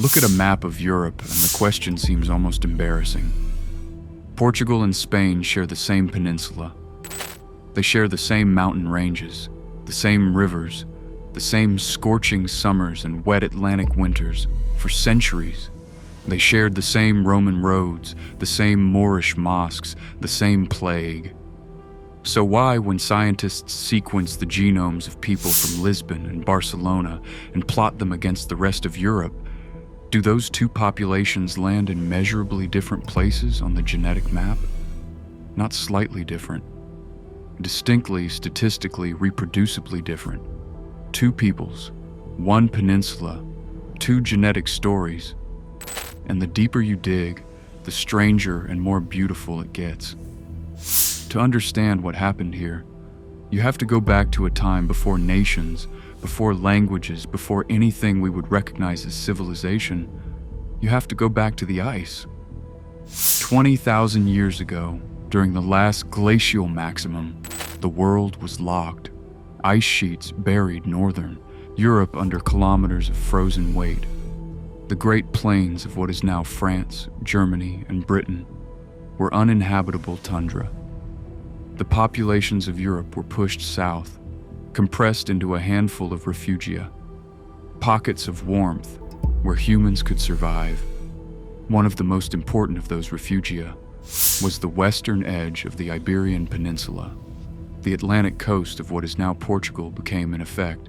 Look at a map of Europe and the question seems almost embarrassing. Portugal and Spain share the same peninsula. They share the same mountain ranges, the same rivers, the same scorching summers and wet Atlantic winters for centuries. They shared the same Roman roads, the same Moorish mosques, the same plague. So why, when scientists sequence the genomes of people from Lisbon and Barcelona and plot them against the rest of Europe, do those two populations land in measurably different places on the genetic map? Not slightly different. Distinctly, statistically, reproducibly different. Two peoples, one peninsula, two genetic stories. And the deeper you dig, the stranger and more beautiful it gets. To understand what happened here, you have to go back to a time before nations, before languages, before anything we would recognize as civilization. You have to go back to the ice. 20,000 years ago, during the Last Glacial Maximum, the world was locked. Ice sheets buried northern Europe under kilometers of frozen weight. The great plains of what is now France, Germany, and Britain were uninhabitable tundra. The populations of Europe were pushed south, compressed into a handful of refugia, pockets of warmth where humans could survive. One of the most important of those refugia was the western edge of the Iberian Peninsula. The Atlantic coast of what is now Portugal became, in effect,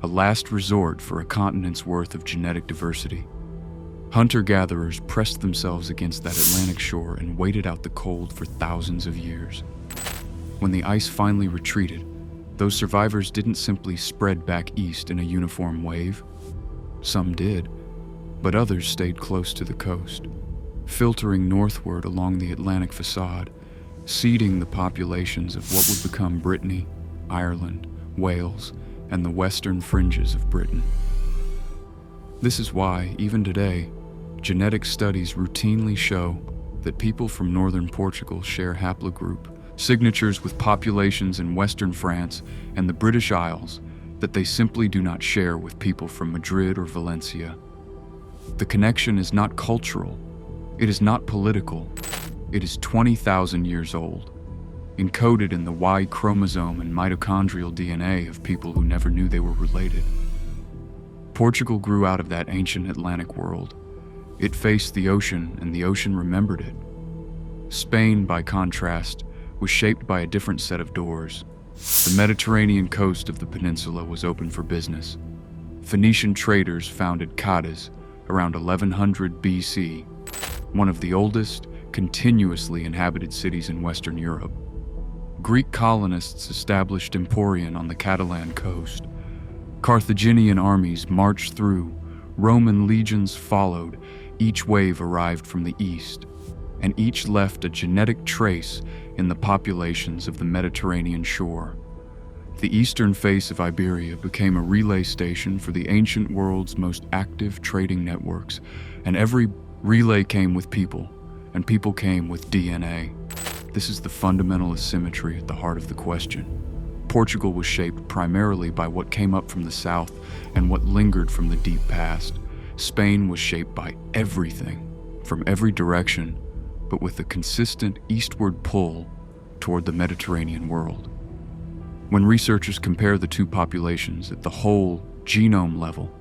a last resort for a continent's worth of genetic diversity. Hunter-gatherers pressed themselves against that Atlantic shore and waited out the cold for thousands of years. When the ice finally retreated, those survivors didn't simply spread back east in a uniform wave. Some did, but others stayed close to the coast, filtering northward along the Atlantic facade, seeding the populations of what would become Brittany, Ireland, Wales, and the western fringes of Britain. This is why, even today, genetic studies routinely show that people from northern Portugal share haplogroup signatures with populations in western France and the British Isles that they simply do not share with people from Madrid or Valencia. The connection is not cultural, it is not political, it is 20,000 years old, encoded in the Y chromosome and mitochondrial DNA of people who never knew they were related. Portugal grew out of that ancient Atlantic world. It faced the ocean, and the ocean remembered it. Spain, by contrast, was shaped by a different set of doors. The Mediterranean coast of the peninsula was open for business. Phoenician traders founded Cadiz around 1100 BC, one of the oldest, continuously inhabited cities in Western Europe. Greek colonists established Emporion on the Catalan coast. Carthaginian armies marched through, Roman legions followed, each wave arrived from the east, and each left a genetic trace in the populations of the Mediterranean shore. The eastern face of Iberia became a relay station for the ancient world's most active trading networks, and every relay came with people, and people came with DNA. This is the fundamental asymmetry at the heart of the question. Portugal was shaped primarily by what came up from the south and what lingered from the deep past. Spain was shaped by everything, from every direction, but with a consistent eastward pull toward the Mediterranean world. When researchers compare the two populations at the whole genome level,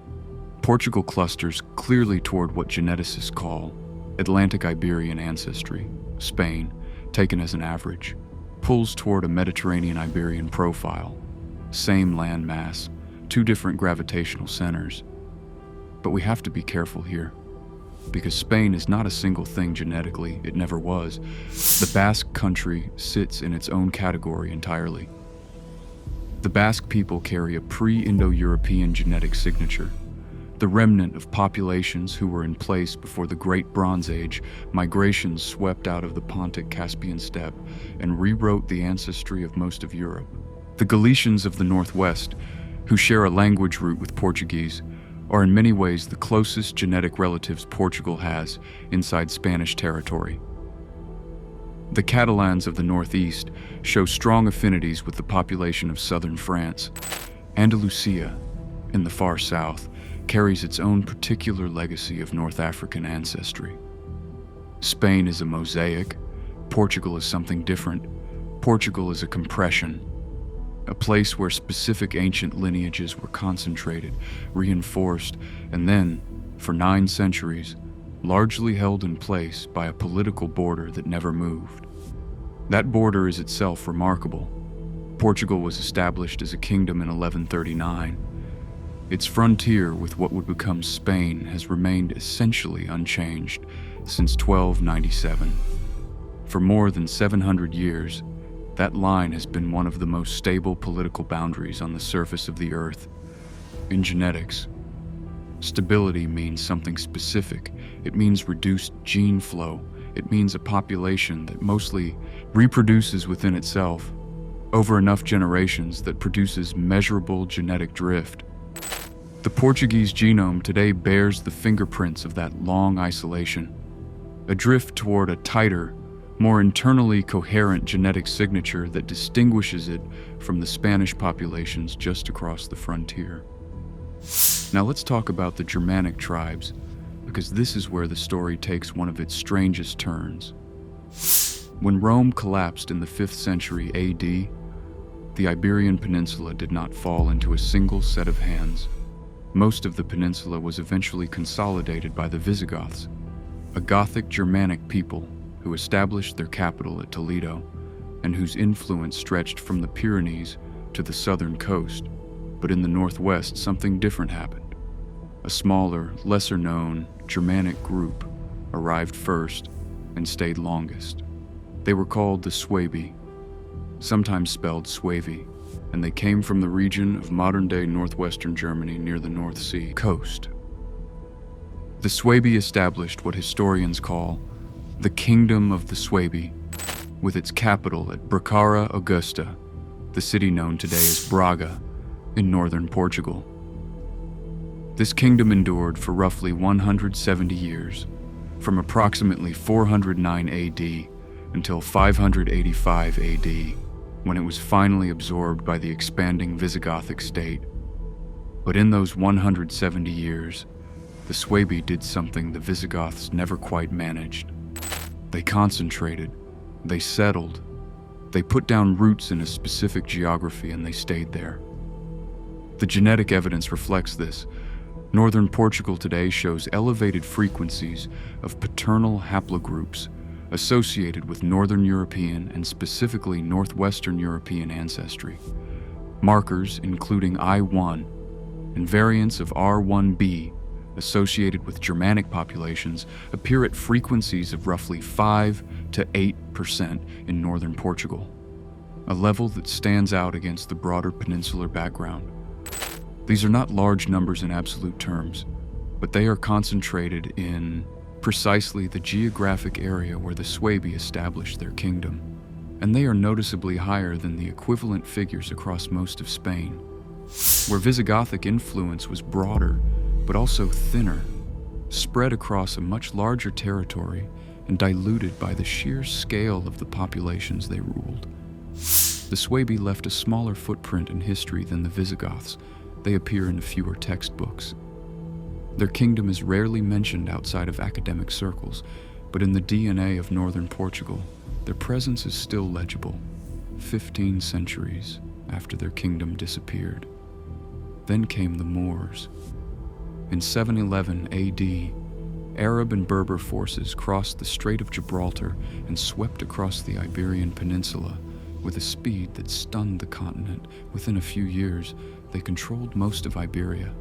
Portugal clusters clearly toward what geneticists call Atlantic Iberian ancestry. Spain, taken as an average, pulls toward a Mediterranean Iberian profile. Same land mass, two different gravitational centers. But we have to be careful here, because Spain is not a single thing genetically, it never was. The Basque country sits in its own category entirely. The Basque people carry a pre-Indo-European genetic signature, the remnant of populations who were in place before the Great Bronze Age. Migrations swept out of the Pontic-Caspian steppe and rewrote the ancestry of most of Europe. The Galicians of the Northwest, who share a language root with Portuguese, are in many ways the closest genetic relatives Portugal has inside Spanish territory. The Catalans of the Northeast show strong affinities with the population of southern France. Andalusia, in the far south, carries its own particular legacy of North African ancestry. Spain is a mosaic, Portugal is something different. Portugal is a compression, a place where specific ancient lineages were concentrated, reinforced, and then, for 9 centuries, largely held in place by a political border that never moved. That border is itself remarkable. Portugal was established as a kingdom in 1139. Its frontier with what would become Spain has remained essentially unchanged since 1297. For more than 700 years, that line has been one of the most stable political boundaries on the surface of the earth. In genetics, stability means something specific. It means reduced gene flow. It means a population that mostly reproduces within itself over enough generations that produces measurable genetic drift. The Portuguese genome today bears the fingerprints of that long isolation, a drift toward a tighter, more internally coherent genetic signature that distinguishes it from the Spanish populations just across the frontier. Now let's talk about the Germanic tribes, because this is where the story takes one of its strangest turns. When Rome collapsed in the 5th century AD, the Iberian Peninsula did not fall into a single set of hands. Most of the peninsula was eventually consolidated by the Visigoths, a Gothic Germanic people who established their capital at Toledo and whose influence stretched from the Pyrenees to the southern coast. But in the northwest, something different happened. A smaller, lesser-known Germanic group arrived first and stayed longest. They were called the Suebi, sometimes spelled Suevi, and they came from the region of modern-day northwestern Germany near the North Sea coast. The Suebi established what historians call the Kingdom of the Suebi, with its capital at Braga Augusta, the city known today as Braga, in northern Portugal. This kingdom endured for roughly 170 years, from approximately 409 AD until 585 AD, when it was finally absorbed by the expanding Visigothic state. But in those 170 years, the Suebi did something the Visigoths never quite managed. They concentrated, they settled, they put down roots in a specific geography, and they stayed there. The genetic evidence reflects this. Northern Portugal today shows elevated frequencies of paternal haplogroups associated with Northern European and specifically Northwestern European ancestry. Markers including I1 and variants of R1b associated with Germanic populations appear at frequencies of roughly 5 to 8% in northern Portugal, a level that stands out against the broader peninsular background. These are not large numbers in absolute terms, but they are concentrated in precisely the geographic area where the Suebi established their kingdom, and they are noticeably higher than the equivalent figures across most of Spain, where Visigothic influence was broader but also thinner, spread across a much larger territory and diluted by the sheer scale of the populations they ruled. The Suebi left a smaller footprint in history than the Visigoths. They appear in fewer textbooks. Their kingdom is rarely mentioned outside of academic circles, but in the DNA of northern Portugal, their presence is still legible, 15 centuries after their kingdom disappeared. Then came the Moors. In 711 AD, Arab and Berber forces crossed the Strait of Gibraltar and swept across the Iberian Peninsula with a speed that stunned the continent. Within a few years, they controlled most of Iberia.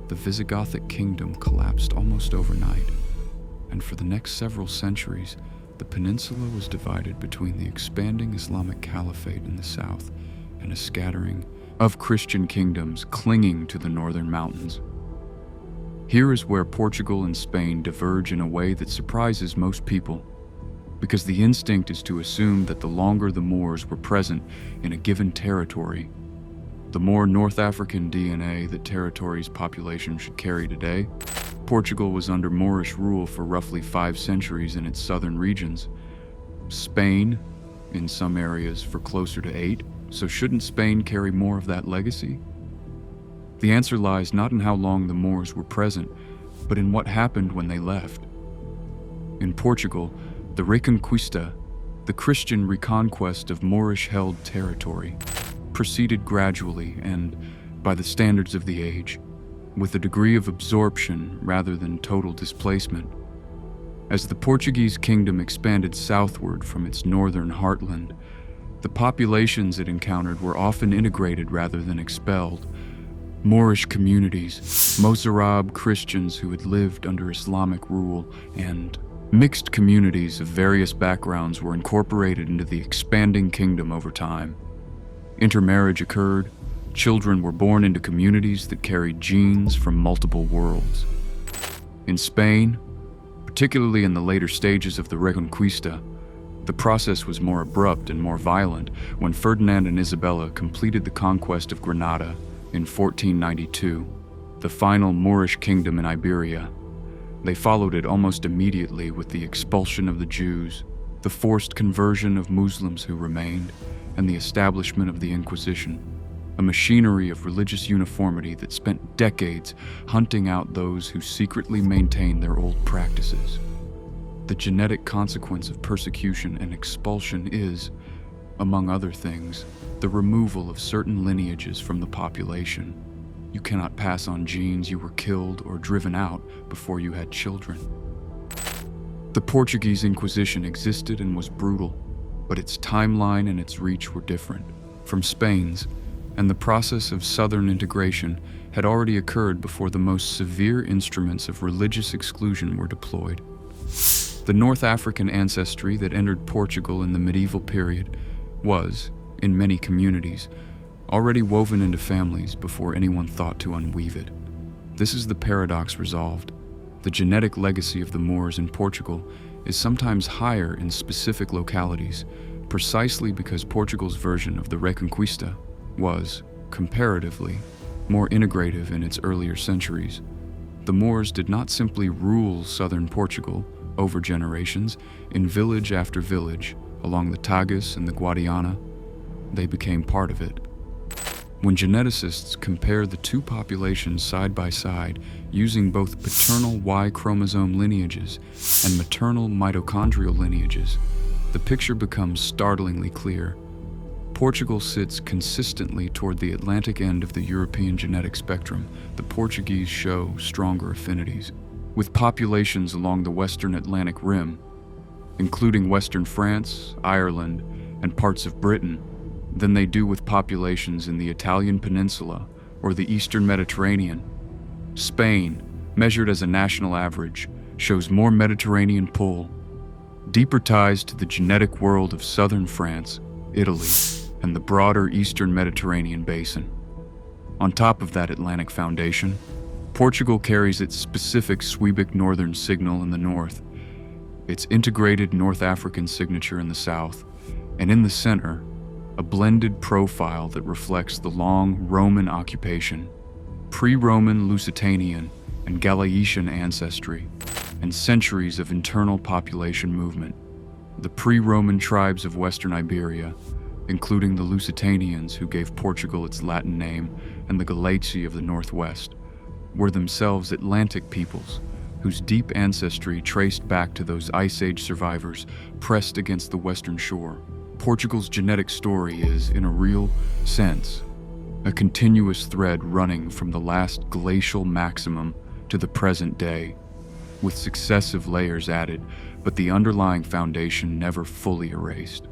The Visigothic kingdom collapsed almost overnight, and for the next several centuries, the peninsula was divided between the expanding Islamic Caliphate in the south and a scattering of Christian kingdoms clinging to the northern mountains. Here is where Portugal and Spain diverge in a way that surprises most people, because the instinct is to assume that the longer the Moors were present in a given territory, the more North African DNA that territory's population should carry today. Portugal was under Moorish rule for roughly 5 centuries in its southern regions. Spain, in some areas, for closer to 8, so shouldn't Spain carry more of that legacy? The answer lies not in how long the Moors were present, but in what happened when they left. In Portugal, the Reconquista, the Christian reconquest of Moorish-held territory, proceeded gradually and, by the standards of the age, with a degree of absorption rather than total displacement. As the Portuguese kingdom expanded southward from its northern heartland, the populations it encountered were often integrated rather than expelled. Moorish communities, Mozarab Christians who had lived under Islamic rule, and mixed communities of various backgrounds were incorporated into the expanding kingdom over time. Intermarriage occurred. Children were born into communities that carried genes from multiple worlds. In Spain, particularly in the later stages of the Reconquista, the process was more abrupt and more violent when Ferdinand and Isabella completed the conquest of Granada in 1492, the final Moorish kingdom in Iberia. They followed it almost immediately with the expulsion of the Jews, the forced conversion of Muslims who remained, and the establishment of the Inquisition, a machinery of religious uniformity that spent decades hunting out those who secretly maintained their old practices. The genetic consequence of persecution and expulsion is, among other things, the removal of certain lineages from the population. You cannot pass on genes you were killed or driven out before you had children. The Portuguese Inquisition existed and was brutal, but its timeline and its reach were different from Spain's, and the process of southern integration had already occurred before the most severe instruments of religious exclusion were deployed. The North African ancestry that entered Portugal in the medieval period was, in many communities, already woven into families before anyone thought to unweave it. This is the paradox resolved. The genetic legacy of the Moors in Portugal is sometimes higher in specific localities, precisely because Portugal's version of the Reconquista was, comparatively, more integrative in its earlier centuries. The Moors did not simply rule southern Portugal over generations in village after village along the Tagus and the Guadiana. They became part of it. When geneticists compare the two populations side by side using both paternal Y chromosome lineages and maternal mitochondrial lineages, the picture becomes startlingly clear. Portugal sits consistently toward the Atlantic end of the European genetic spectrum. The Portuguese show stronger affinities with populations along the western Atlantic rim, including western France, Ireland, and parts of Britain, than they do with populations in the Italian peninsula or the eastern Mediterranean. Spain, measured as a national average, shows more Mediterranean pull, deeper ties to the genetic world of southern France, Italy, and the broader eastern Mediterranean basin. On top of that Atlantic foundation, Portugal carries its specific Suebic northern signal in the north, its integrated North African signature in the south, and in the center, a blended profile that reflects the long Roman occupation, pre-Roman Lusitanian and Galician ancestry, and centuries of internal population movement. The pre-Roman tribes of western Iberia, including the Lusitanians who gave Portugal its Latin name and the Galatae of the northwest, were themselves Atlantic peoples whose deep ancestry traced back to those Ice Age survivors pressed against the western shore. Portugal's genetic story is, in a real sense, a continuous thread running from the last glacial maximum to the present day, with successive layers added, but the underlying foundation never fully erased.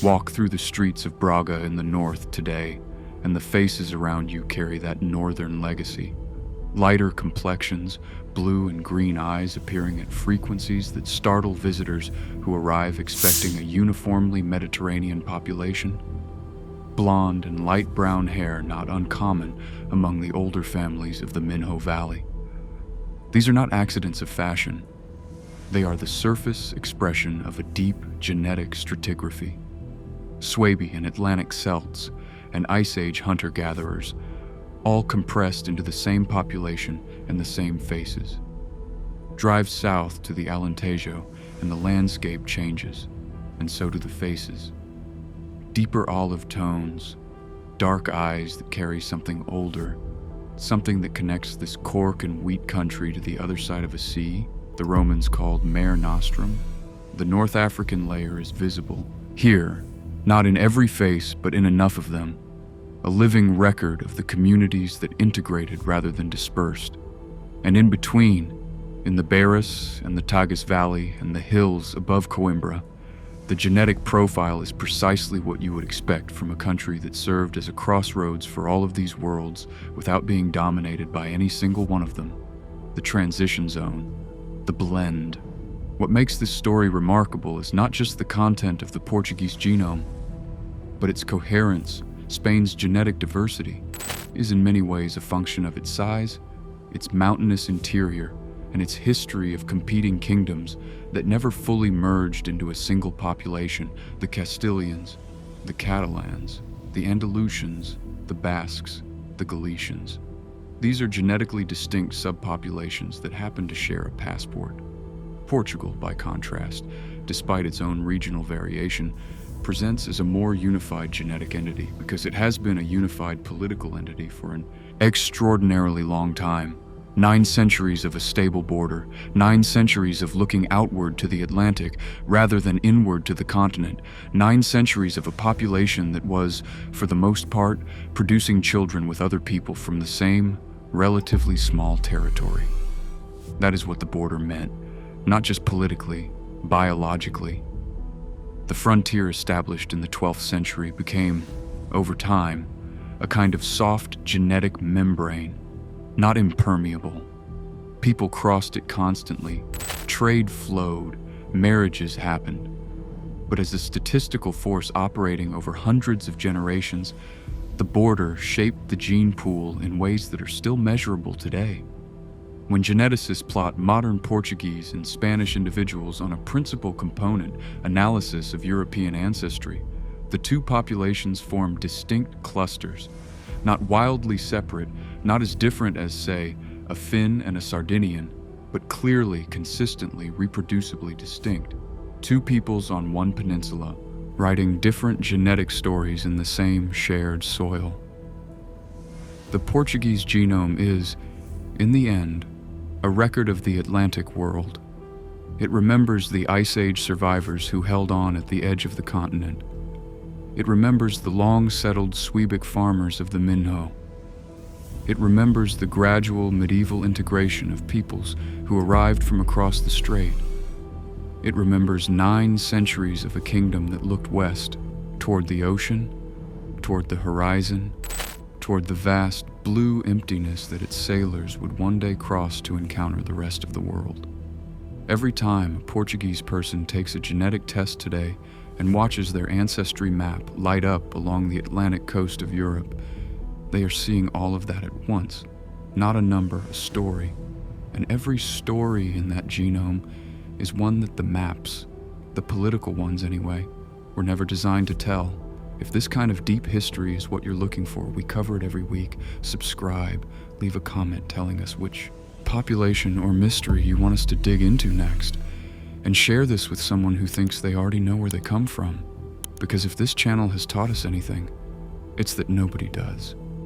Walk through the streets of Braga in the north today, and the faces around you carry that northern legacy. Lighter complexions, blue and green eyes appearing at frequencies that startle visitors who arrive expecting a uniformly Mediterranean population. Blonde and light brown hair not uncommon among the older families of the Minho Valley. These are not accidents of fashion. They are the surface expression of a deep genetic stratigraphy. Suebi and Atlantic Celts and Ice Age hunter-gatherers, all compressed into the same population and the same faces. Drive south to the Alentejo and the landscape changes, and so do the faces. Deeper olive tones, dark eyes that carry something older, something that connects this cork and wheat country to the other side of a sea, the Romans called Mare Nostrum. The North African layer is visible. Here, not in every face, but in enough of them, a living record of the communities that integrated rather than dispersed. And in between, in the Barras and the Tagus Valley and the hills above Coimbra, the genetic profile is precisely what you would expect from a country that served as a crossroads for all of these worlds without being dominated by any single one of them. The transition zone, the blend. What makes this story remarkable is not just the content of the Portuguese genome, but its coherence. Spain's genetic diversity is in many ways a function of its size, its mountainous interior, and its history of competing kingdoms that never fully merged into a single population: the Castilians, the Catalans, the Andalusians, the Basques, the Galicians. These are genetically distinct subpopulations that happen to share a passport. Portugal, by contrast, despite its own regional variation, presents as a more unified genetic entity because it has been a unified political entity for an extraordinarily long time. 9 centuries of a stable border, 9 centuries of looking outward to the Atlantic rather than inward to the continent, 9 centuries of a population that was, for the most part, producing children with other people from the same, relatively small territory. That is what the border meant, not just politically, biologically. The frontier established in the 12th century became, over time, a kind of soft genetic membrane, not impermeable. People crossed it constantly, trade flowed, marriages happened. But as a statistical force operating over hundreds of generations, the border shaped the gene pool in ways that are still measurable today. When geneticists plot modern Portuguese and Spanish individuals on a principal component analysis of European ancestry, the two populations form distinct clusters, not wildly separate, not as different as, say, a Finn and a Sardinian, but clearly, consistently, reproducibly distinct. Two peoples on one peninsula, writing different genetic stories in the same shared soil. The Portuguese genome is, in the end, a record of the Atlantic world. It remembers the Ice Age survivors who held on at the edge of the continent. It remembers the long-settled Suebic farmers of the Minho. It remembers the gradual medieval integration of peoples who arrived from across the strait. It remembers 9 centuries of a kingdom that looked west, toward the ocean, toward the horizon, toward the vast blue emptiness that its sailors would one day cross to encounter the rest of the world. Every time a Portuguese person takes a genetic test today and watches their ancestry map light up along the Atlantic coast of Europe, they are seeing all of that at once. Not a number, a story. And every story in that genome is one that the maps, the political ones anyway, were never designed to tell. If this kind of deep history is what you're looking for, we cover it every week. Subscribe, leave a comment telling us which population or mystery you want us to dig into next. And share this with someone who thinks they already know where they come from. Because if this channel has taught us anything, it's that nobody does.